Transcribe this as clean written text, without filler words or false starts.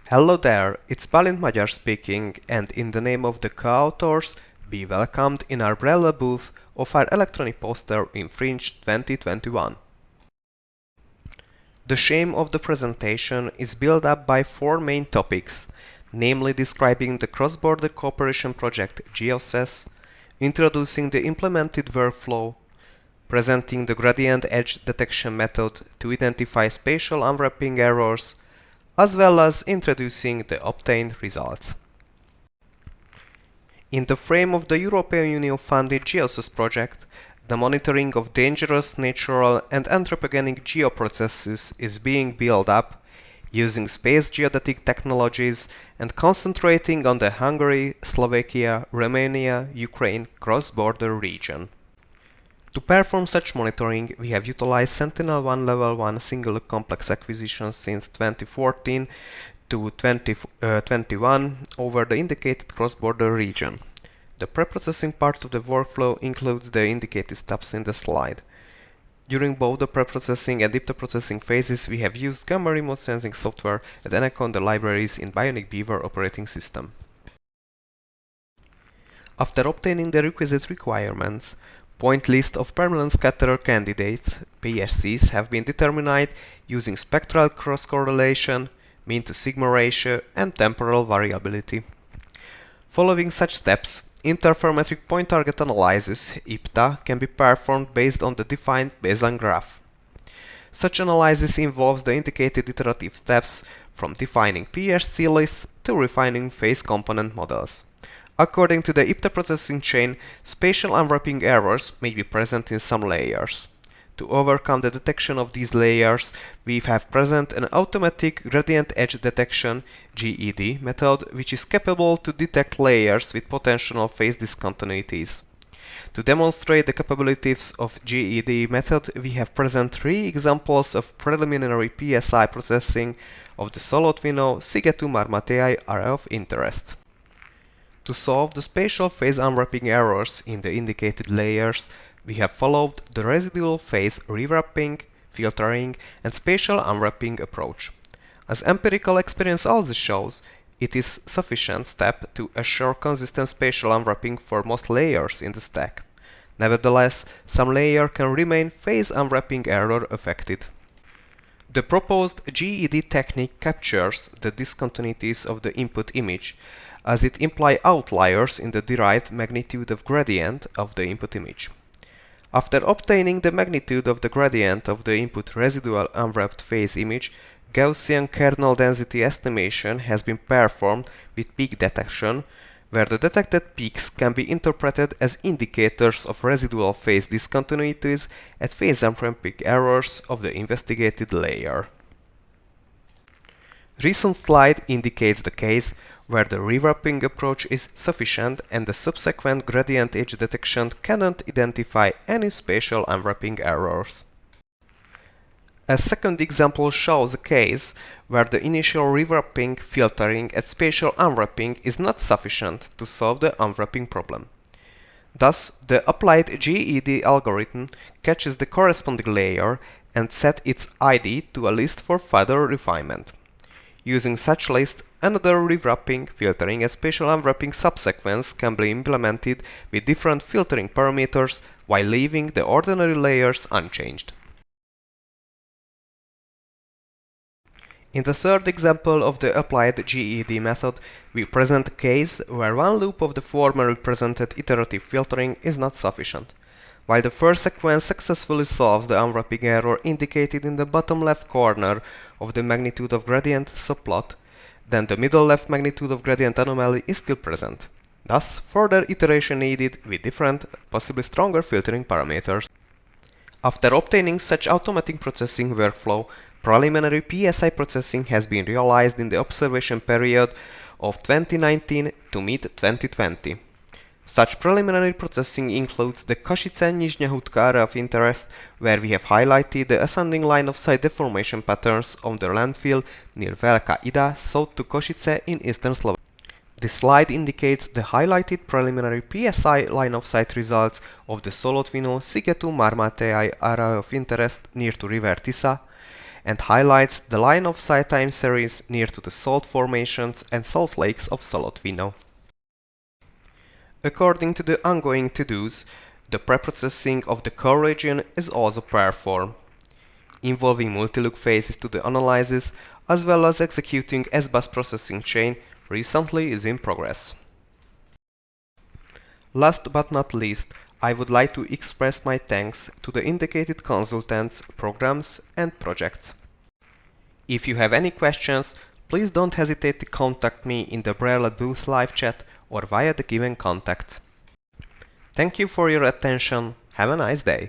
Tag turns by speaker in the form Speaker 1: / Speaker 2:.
Speaker 1: Hello there, it's Balint Magyar speaking, and in the name of the co-authors, be welcomed in our umbrella booth of our electronic poster Infringe 2021. The scheme of the presentation is built up by four main topics, namely describing the cross-border cooperation project GeoSES, introducing the implemented workflow, presenting the gradient edge detection method to identify spatial unwrapping errors, as well as introducing the obtained results. In the frame of the European Union-funded GeoSES project, the monitoring of dangerous natural and anthropogenic geoprocesses is being built up using space geodetic technologies and concentrating on the Hungary, Slovakia, Romania, Ukraine cross-border region. To perform such monitoring, we have utilized Sentinel-1 Level 1 single complex acquisition since 2014 to 2021 over the indicated cross-border region. The preprocessing part of the workflow includes the indicated steps in the slide. During both the preprocessing and deep processing phases, we have used gamma remote sensing software and Anaconda libraries in Bionic Beaver operating system. After obtaining the requisite requirements, point list of permanent scatterer candidates, PSCs, have been determined using spectral cross-correlation, mean to sigma ratio, and temporal variability. Following such steps, interferometric point target analysis (IPTA) can be performed based on the defined baseline graph. Such analysis involves the indicated iterative steps from defining PSC lists to refining phase component models. According to the IPTA processing chain, spatial unwrapping errors may be present in some layers. To overcome the detection of these layers, we have present an automatic gradient edge detection (GED) method which is capable to detect layers with potential phase discontinuities. To demonstrate the capabilities of GED method, we have present three examples of preliminary PSI processing of the Solotvino Szigetű Marmației area of interest. To solve the spatial phase unwrapping errors in the indicated layers, we have followed the residual phase rewrapping, filtering, and spatial unwrapping approach. As empirical experience also shows, it is sufficient step to assure consistent spatial unwrapping for most layers in the stack. Nevertheless, some layer can remain phase unwrapping error affected. The proposed GED technique captures the discontinuities of the input image, as it implies outliers in the derived magnitude of gradient of the input image. After obtaining the magnitude of the gradient of the input residual unwrapped phase image, Gaussian kernel density estimation has been performed with peak detection, where the detected peaks can be interpreted as indicators of residual phase discontinuities at phase unwrapping errors of the investigated layer. Recent slide indicates the case where the rewrapping approach is sufficient and the subsequent gradient edge detection cannot identify any spatial unwrapping errors. A second example shows a case where the initial rewrapping, filtering, and spatial unwrapping is not sufficient to solve the unwrapping problem. Thus, the applied GED algorithm catches the corresponding layer and sets its ID to a list for further refinement. Using such list, another rewrapping, filtering, and spatial unwrapping subsequence can be implemented with different filtering parameters while leaving the ordinary layers unchanged. In the third example of the applied GED method, we present a case where one loop of the former represented iterative filtering is not sufficient. While the first sequence successfully solves the unwrapping error indicated in the bottom left corner of the magnitude of gradient subplot, then the middle left magnitude of gradient anomaly is still present. Thus, further iteration needed with different, possibly stronger filtering parameters. After obtaining such automatic processing workflow, preliminary PSI processing has been realized in the observation period of 2019 to mid-2020. Such preliminary processing includes the Košice-Nižňá Hutka area of interest, where we have highlighted the ascending line-of-sight deformation patterns on the landfill near Veľká Ida, south to Košice in eastern Slovakia. This slide indicates the highlighted preliminary PSI line-of-sight results of the Solotvino Szigetű Marmației area of interest near to river Tisa, and highlights the line of sight time series near to the salt formations and salt lakes of Solotvino. According to the ongoing to-dos, the preprocessing of the core region is also performed, involving multi-look phases to the analysis as well as executing S-bus processing chain recently is in progress. Last but not least, I would like to express my thanks to the indicated consultants, programs and projects. If you have any questions, please don't hesitate to contact me in the Braille booth live chat or via the given contacts. Thank you for your attention. Have a nice day.